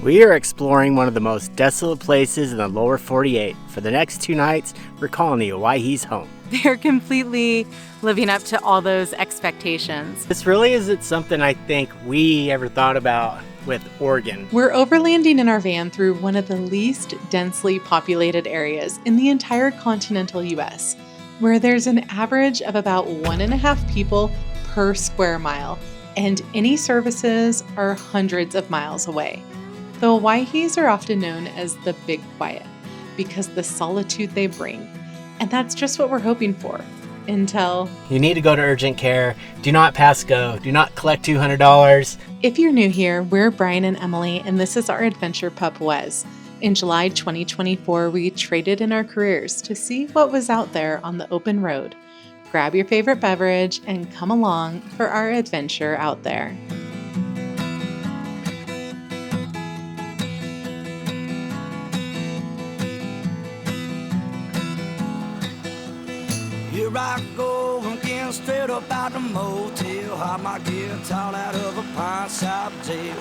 We are exploring one of the most desolate places in the lower 48. For the next 2 nights, we're calling the Owyhees home. They're completely living up to all those expectations. This really isn't something I think we ever thought about with Oregon. We're overlanding in our van through one of the least densely populated areas in the entire continental US, where there's an average of about 1.5 people per square mile, and any services are hundreds of miles away. The Owyhees are often known as the Big Quiet because the solitude they bring. And that's just what we're hoping for until you need to go to urgent care. Do not pass go. Do not collect $200. If you're new here, we're Brian and Emily, and this is our adventure pup, Wes. In July 2024, we traded in our careers to see what was out there on the open road. Grab your favorite beverage and come along for our adventure out there. Here I go again, straight up out the motel. Hide my guitar out of a pine shop jail.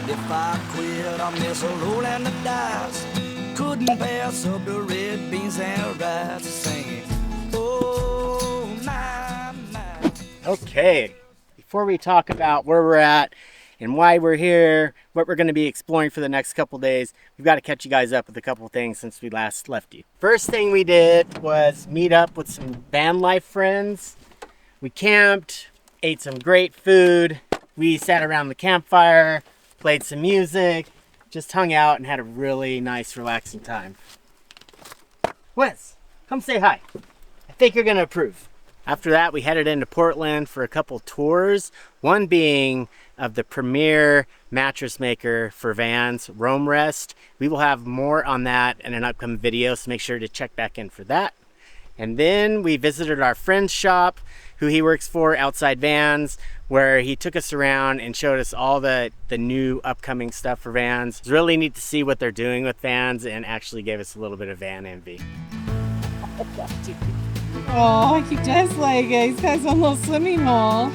If I quit, I'll miss a roll and the dice. Couldn't pass up the red beans and rice, singing, oh my, my. Okay, before we talk about where we're at and why we're here, what we're going to be exploring for the next couple days, we've got to catch you guys up with a couple things since we last left you. First thing we did was meet up with some van life friends. We camped, ate some great food. We sat around the campfire, played some music, just hung out and had a really nice, relaxing time. Wes, come say hi. I think you're going to approve. After that, we headed into Portland for a couple tours, one being of the premier mattress maker for vans, Roam Rest. We will have more on that in an upcoming video, so make sure to check back in for that. And then we visited our friend's shop, who he works for, Outside Vans, where he took us around and showed us all the new upcoming stuff for vans. It's really neat to see what they're doing with vans and actually gave us a little bit of van envy. Oh, he does like it. He's got his own little swimming hole.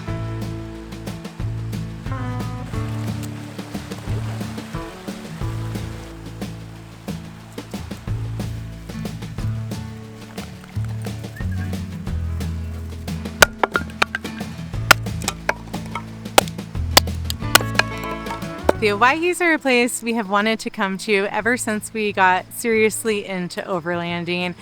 The Owyhees are a place we have wanted to come to ever since we got seriously into overlanding.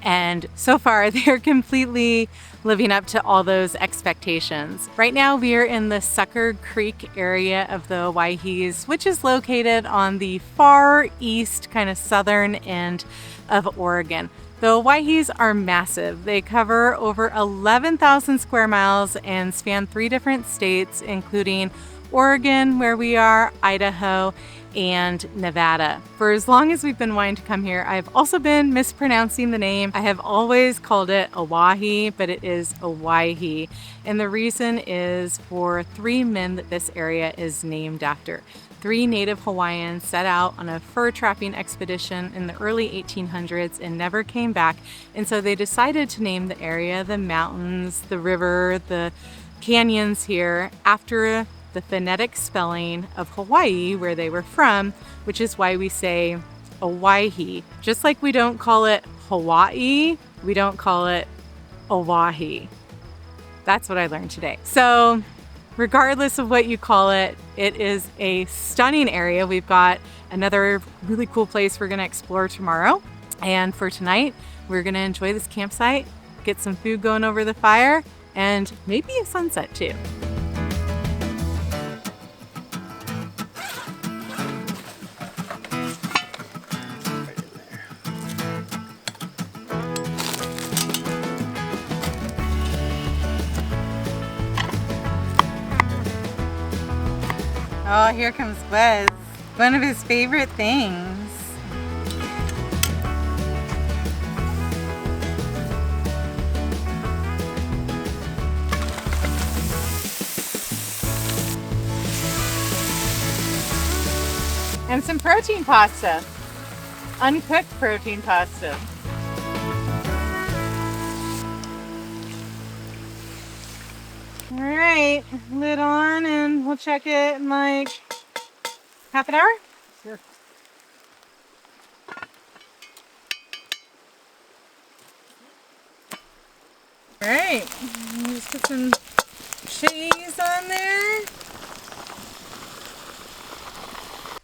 And so far, they're completely living up to all those expectations. Right now, we are in the Succor Creek area of the Owyhees, which is located on the far east, kind of southern end of Oregon. The Owyhees are massive. They cover over 11,000 square miles and span 3 different states, including Oregon, where we are, Idaho, and Nevada. For as long as we've been wanting to come here, I've also been mispronouncing the name. I have always called it Owyhee, but it is Owyhee. And the reason is for 3 men that this area is named after. 3 native Hawaiians set out on a fur trapping expedition in the early 1800s and never came back. And so they decided to name the area, the mountains, the river, the canyons here, after the phonetic spelling of Hawaii, where they were from, which is why we say Owyhee. Just like we don't call it Hawaii, we don't call it Owyhee. That's what I learned today. So regardless of what you call it, it is a stunning area. We've got another really cool place we're gonna explore tomorrow. And for tonight, we're gonna enjoy this campsite, get some food going over the fire, and maybe a sunset too. Oh, here comes Wes. One of his favorite things. And some protein pasta. Uncooked protein pasta. All right, lid on, and we'll check it in like half an hour. Sure. All right, let's put some cheese on there.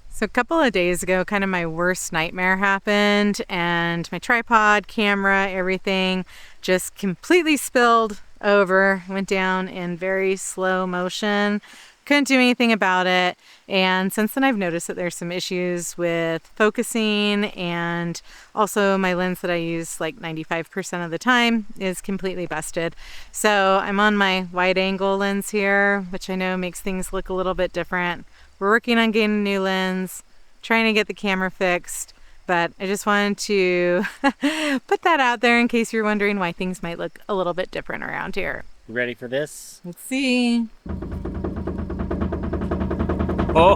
So a couple of days ago, kind of my worst nightmare happened, and my tripod, camera, everything just completely spilled over, went down in very slow motion. Couldn't do anything about it. And since then I've noticed that there's some issues with focusing, and also my lens that I use like 95% of the time is completely busted. So I'm on my wide angle lens here, which I know makes things look a little bit different. We're working on getting a new lens, trying to get the camera fixed, but I just wanted to put that out there in case you're wondering why things might look a little bit different around here. You ready for this? Let's see. Oh,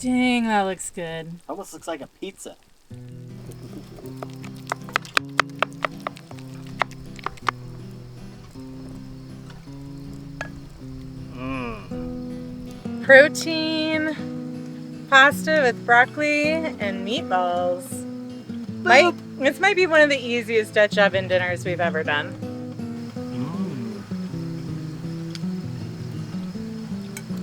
Dang, that looks good. almost looks like a pizza. Protein pasta with broccoli and meatballs. This might be one of the easiest Dutch oven dinners we've ever done.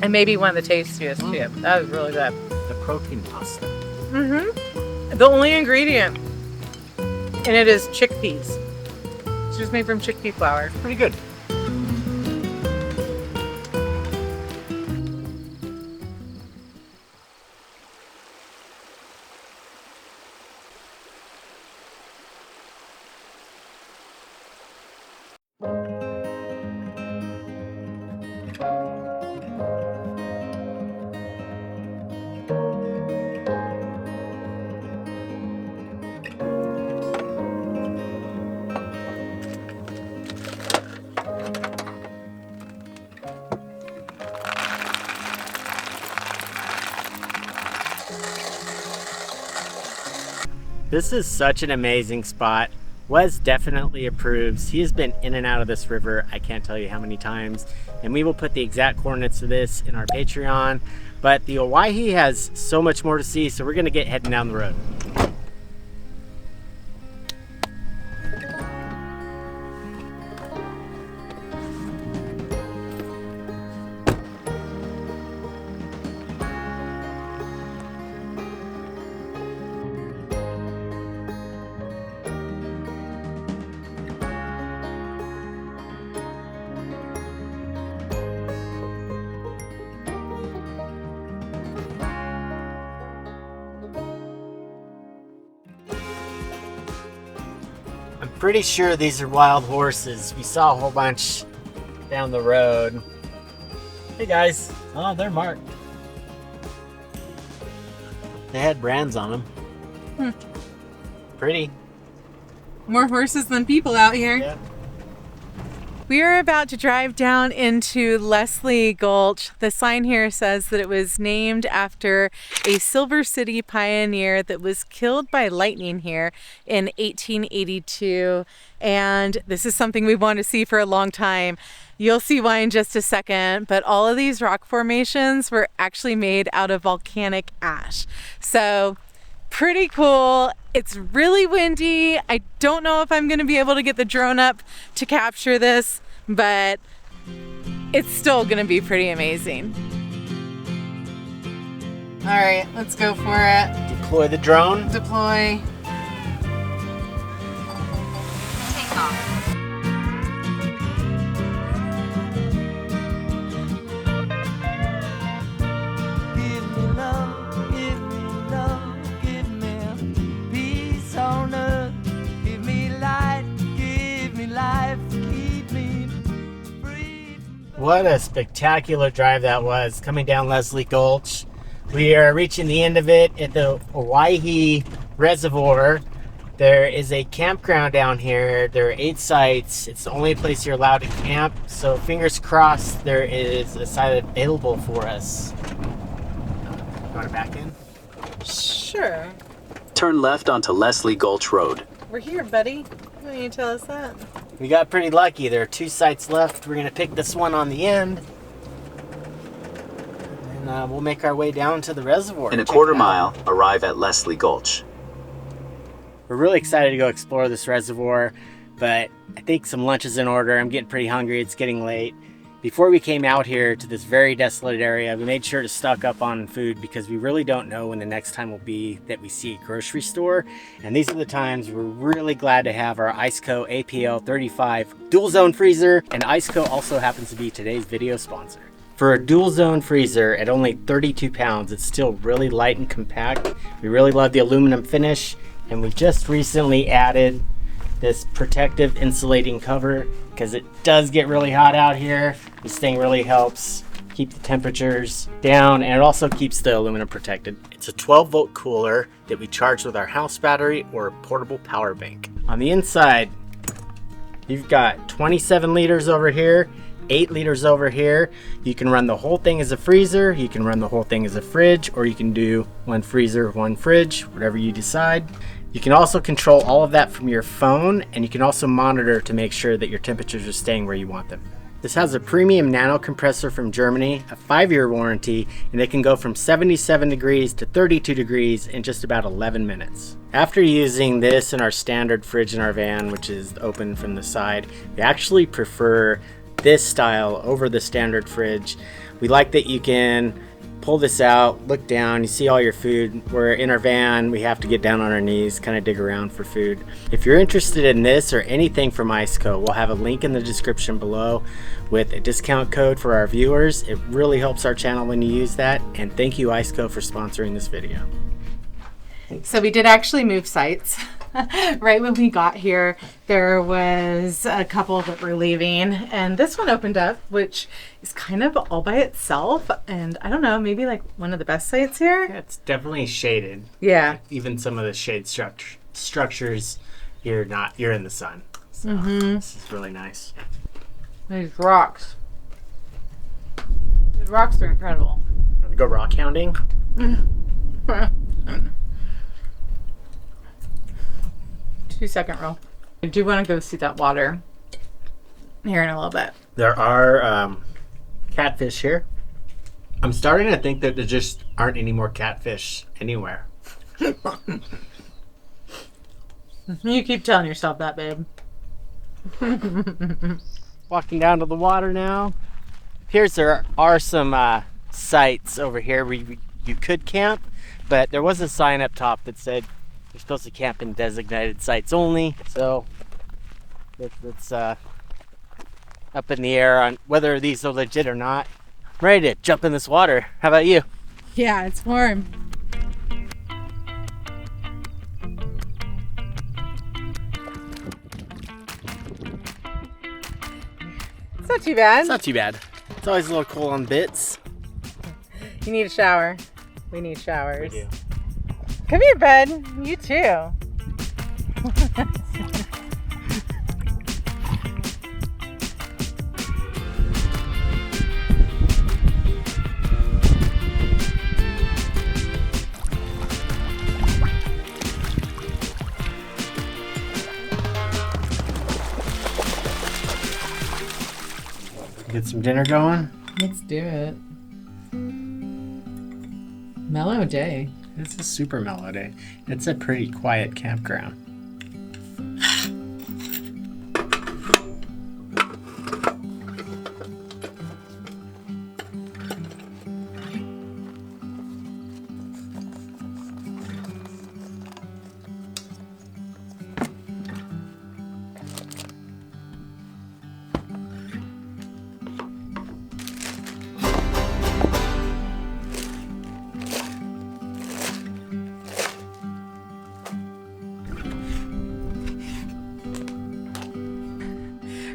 And maybe one of the tastiest too. That was really good. The protein pasta. The only ingredient in it is chickpeas. It's just made from chickpea flour. Pretty good. This is such an amazing spot. Wes definitely approves. He has been in and out of this river, I can't tell you how many times. And we will put the exact coordinates of this in our Patreon. But the Owyhee has so much more to see, so we're gonna get heading down the road. I'm pretty sure these are wild horses. We saw a whole bunch down the road. Hey guys. Oh, they're marked. They had brands on them. Pretty. More horses than people out here. Yeah. We are about to drive down into Leslie Gulch. The sign here says that it was named after a Silver City pioneer that was killed by lightning here in 1882. And this is something we've wanted to see for a long time. You'll see why in just a second, but all of these rock formations were actually made out of volcanic ash. So pretty cool. It's really windy. I don't know if I'm going to be able to get the drone up to capture this, but it's still going to be pretty amazing. All right, let's go for it. Deploy the drone. Deploy. Take off. Give me love, give me love, give me peace on earth. Give me light, give me life, keep me free. What a spectacular drive that was, coming down Leslie Gulch. We are reaching the end of it at the Owyhee Reservoir. There is a campground down here. There are 8 sites. It's the only place you're allowed to camp, so fingers crossed there is a site available for us. You want to back in? Sure. Turn left onto Leslie Gulch Road. We're here, buddy. Why don't you tell us that? We got pretty lucky. There are 2 sites left. We're going to pick this one on the end. And we'll make our way down to the reservoir. In a Check quarter it out. mile, arrive at Leslie Gulch. We're really excited to go explore this reservoir. but I think some lunch is in order. I'm getting pretty hungry. It's getting late. Before we came out here to this very desolate area, we made sure to stock up on food because we really don't know when the next time will be that we see a grocery store. And these are the times we're really glad to have our ICECO APL 35 dual zone freezer. And ICECO also happens to be today's video sponsor. For a dual zone freezer at only 32 pounds, it's still really light and compact. We really love the aluminum finish, and we just recently added this protective insulating cover because it does get really hot out here. This thing really helps keep the temperatures down, and it also keeps the aluminum protected. It's a 12-volt cooler that we charge with our house battery or a portable power bank. On the inside, you've got 27 liters over here, 8 liters over here. You can run the whole thing as a freezer, you can run the whole thing as a fridge, or you can do one freezer, one fridge, whatever you decide. You can also control all of that from your phone, and you can also monitor to make sure that your temperatures are staying where you want them. This has a premium nano compressor from Germany, a 5-year warranty, and it can go from 77 degrees to 32 degrees in just about 11 minutes. After using this in our standard fridge in our van, which is open from the side, we actually prefer this style over the standard fridge. We like that you can pull this out, look down, you see all your food. Where in our van, we have to get down on our knees, kind of dig around for food. If you're interested in this or anything from ICECO, we'll have a link in the description below with a discount code for our viewers. It really helps our channel when you use that. And thank you, ICECO, for sponsoring this video. So we did actually move sites. Right when we got here, there was a couple that were leaving, and this one opened up, which is kind of all by itself. And I don't know, maybe like one of the best sites here. Yeah, it's definitely shaded. Yeah. Even some of the shade structures, you're in the sun. So this is really nice. These rocks. These rocks are incredible. Want to go rock hounding? 2-second rule. I do want to go see that water here in a little bit. There are catfish here. I'm starting to think that there just aren't any more catfish anywhere. You keep telling yourself that, babe. Walking down to the water now. Appears there are some sites over here where you could camp, but there was a sign up top that said you're supposed to camp in designated sites only. So it's up in the air on whether these are legit or not. I'm ready to jump in this water. How about you? Yeah, it's warm. It's not too bad. It's not too bad. It's always a little cool on bits. You need a shower. We need showers. We do. Come here, bud. You too. Get some dinner going. Let's do it. Mellow day. It's a super mellow day. It's a pretty quiet campground.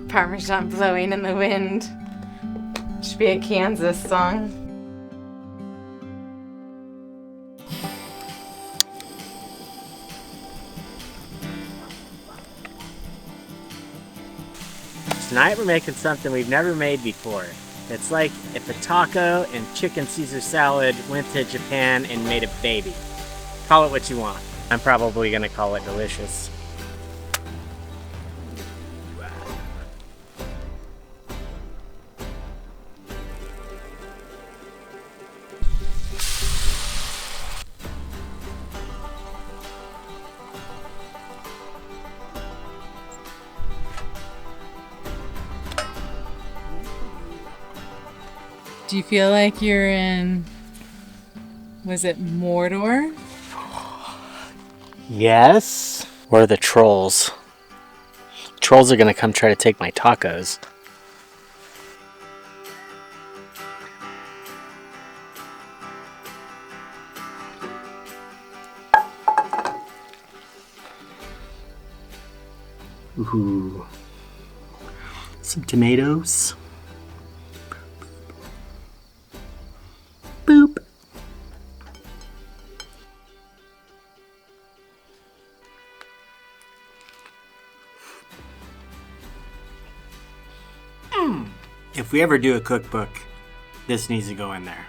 Parmesan blowing in the wind. Should be a Kansas song. Tonight we're making something we've never made before. It's like if a taco and chicken Caesar salad went to Japan and made a baby. Call it what you want. I'm probably gonna call it delicious. Do you feel like you're in, was it Mordor? Yes. Or the trolls. Trolls are gonna come try to take my tacos. Ooh. Some tomatoes. Boop. If we ever do a cookbook, this needs to go in there.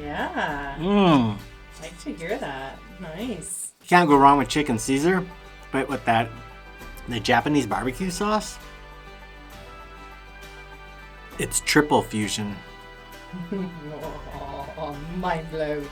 Yeah. Mmm. I like to hear that. Nice. You can't go wrong with chicken Caesar, but with that, the Japanese barbecue sauce, it's triple fusion. Oh, mind blown.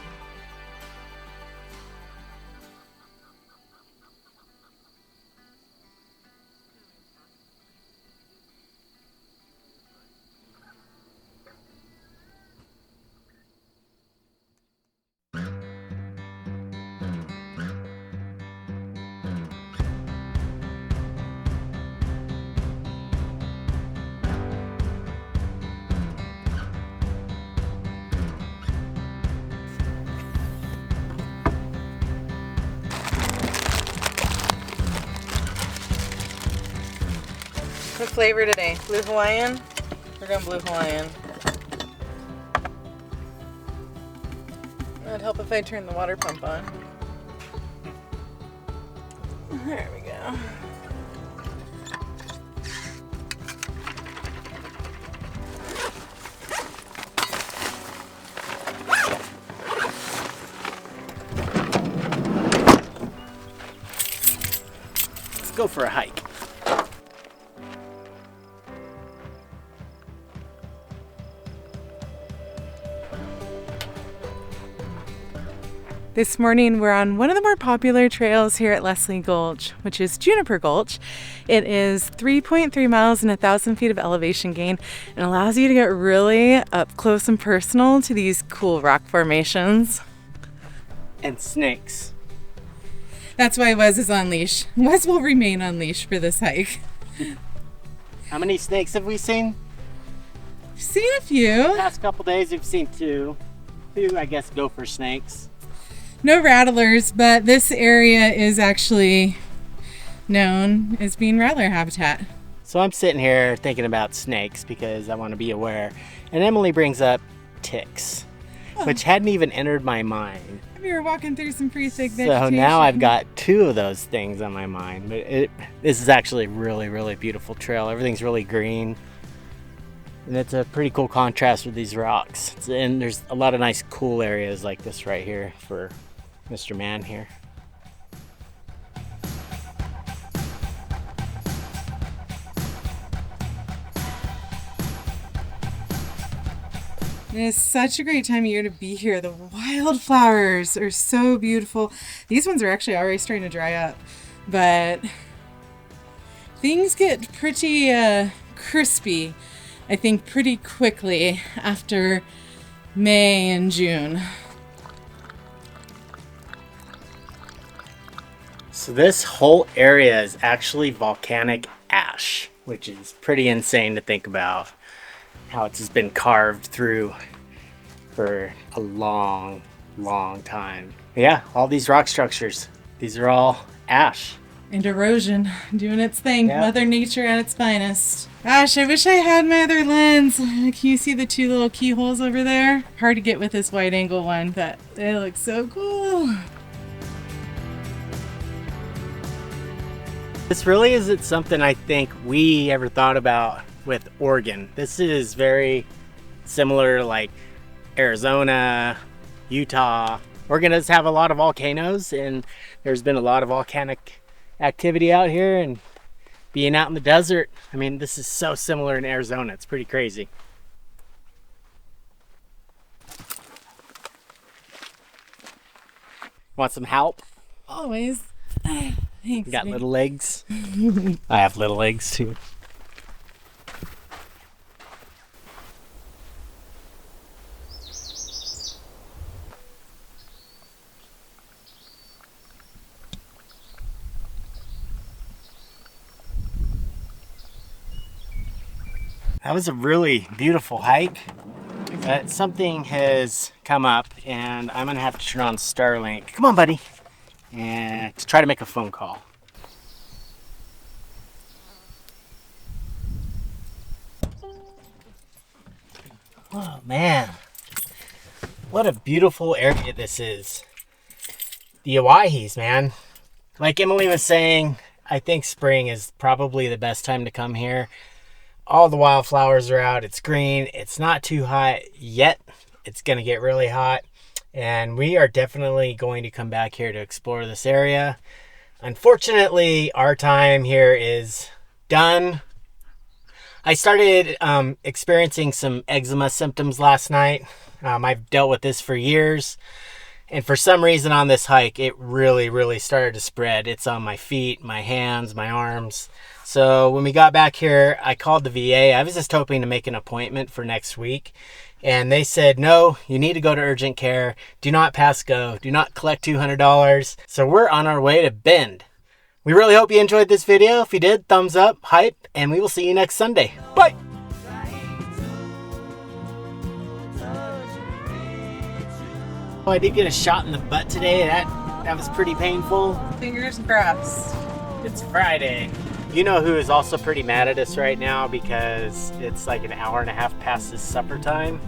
What flavor today? Blue Hawaiian? We're going Blue Hawaiian. It'd help if I turn the water pump on. There we go. Let's go for a hike. This morning we're on one of the more popular trails here at Leslie Gulch, which is Juniper Gulch. It is 3.3 miles and 1,000 feet of elevation gain and allows you to get really up close and personal to these cool rock formations. And snakes. That's why Wes is on leash. Wes will remain on leash for this hike. How many snakes have we seen? I've seen a few. The past couple days we've seen two. Two, I guess, gopher snakes. No rattlers, but this area is actually known as being rattler habitat. So I'm sitting here thinking about snakes because I want to be aware. And Emily brings up ticks, which hadn't even entered my mind. We were walking through some pretty thick vegetation. So now I've got two of those things on my mind. But this is actually a really, really beautiful trail. Everything's really green. And it's a pretty cool contrast with these rocks. And there's a lot of nice cool areas like this right here for Mr. Man here. It is such a great time of year to be here. The wildflowers are so beautiful. These ones are actually already starting to dry up, but things get pretty crispy, I think, pretty quickly after May and June. So this whole area is actually volcanic ash, which is pretty insane to think about. How it's just been carved through for a long, long time. Yeah, all these rock structures, these are all ash. And erosion doing its thing. Yeah. Mother Nature at its finest. Gosh, I wish I had my other lens. Can you see the two little keyholes over there? Hard to get with this wide angle one, but they look so cool. This really isn't something I think we ever thought about with Oregon. This is very similar to like Arizona, Utah. Oregon does have a lot of volcanoes, and there's been a lot of volcanic activity out here, and being out in the desert, I mean, this is so similar in Arizona. It's pretty crazy. Want some help? Always. Thanks. You got babe. little legs? I have little legs too. That was a really beautiful hike. But something has come up and I'm gonna have to turn on Starlink. Come on, buddy. And to try to make a phone call. Oh man, what a beautiful area this is. The Owyhees, man. Like Emily was saying, I think spring is probably the best time to come here. All the wildflowers are out, it's green, it's not too hot yet. It's gonna get really hot. And we are definitely going to come back here to explore this area. Unfortunately, our time here is done. I started experiencing some eczema symptoms last night. I've dealt with this for years. And for some reason on this hike, it really started to spread. It's on my feet, my hands, my arms. So when we got back here, I called the VA. I was just hoping to make an appointment for next week. And they said, no, you need to go to urgent care. Do not pass go. Do not collect $200. So we're on our way to Bend. We really hope you enjoyed this video. If you did, thumbs up, hype, and we will see you next Sunday. Bye! Oh, I did get a shot in the butt today. That was pretty painful. Fingers crossed. It's Friday. You know who is also pretty mad at us right now because it's like an hour and a half past his supper time?